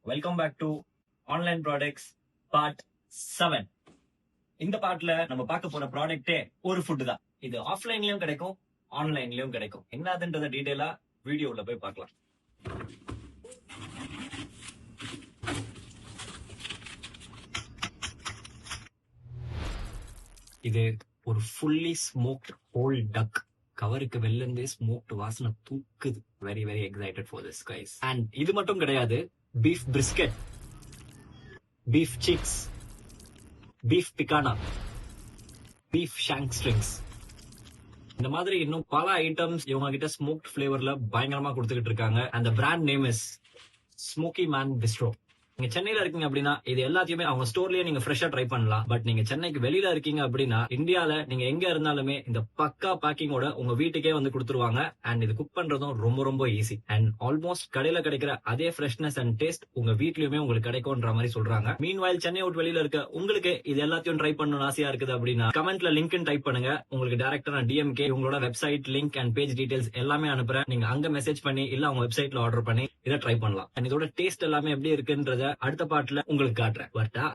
Welcome back to online products part 7. இந்த பார்ட்ல நம்ம பார்க்க போற ப்ராடக்ட்டே ஒரு ஃபுட் தான். இது ஆஃப்லைன்லயும் கிடைக்கும், ஆன்லைன்லயும் கிடைக்கும். என்னதுன்றத டீடைலா வீடியோல போய் பார்க்கலாம். இது ஒரு ஃபுல்லி ஸ்மோக்ட் ஹோல் டக். கவருக்கு வெளில இருந்தே ஸ்மோக்ட் வாசனை தூக்குது. Very very excited for this guys. And இது மட்டும் கிடையாது, beef brisket, beef cheeks, beef picanha, beef shank strings, இந்த மாதிரி இன்னும் பல ஐட்டம்ஸ் இவங்க கிட்ட ஸ்மோக்ட் ஃபிளேவர்ல பயங்கரமா கொடுத்துக்கிட்டு இருக்காங்க. அந்த brand name is smoky man bistro. நீங்க சென்னையில இருக்கீங்க அப்படின்னா இது எல்லாத்தையுமே அவங்க ஸ்டோர்லயே நீங்க ஃப்ரெஷ்ஷா ட்ரை பண்ணலாம். பட் நீங்க சென்னைக்கு வெளியில இருக்கீங்க அப்படின்னா இந்தியால நீங்க எங்க இருந்தாலுமே இந்த பக்கா பேக்கிங்கோட உங்க வீட்டுக்கே வந்து கொடுத்துருவாங்க. அண்ட் இது குக் பண்றதும் ரொம்ப ரொம்ப ஈஸி. அண்ட் ஆல்மோஸ்ட் கடையில கிடைக்கிற அதே ஃப்ரெஷ்னஸ் அண்ட் டேஸ்ட் உங்க வீட்லயுமே உங்களுக்கு கிடைக்கும்ன்ற மாதிரி சொல்றாங்க. மீன்வாயில் சென்னை விட்டு வெளியில இருக்க உங்களுக்கு இது எல்லாத்தையும் ட்ரை பண்ணணும் ஆசையா இருக்குது அப்படின்னா கமெண்ட்ல லிங்க் டைப் பண்ணுங்க. உங்களுக்கு டைரக்டா நான் டிஎம்கே உங்களோட website link and page details எல்லாமே அனுப்புறேன். நீங்க அங்க மெசேஜ் பண்ணி இல்ல அவங்க வெப்சைட்ல ஆர்டர் பண்ணி இதை ட்ரை பண்ணலாம். அண்ட் இதோட டேஸ்ட் எல்லாமே எப்படி இருக்குன்றத அடுத்த பார்ட்ல உங்களுக்கு காட்டுறேன்.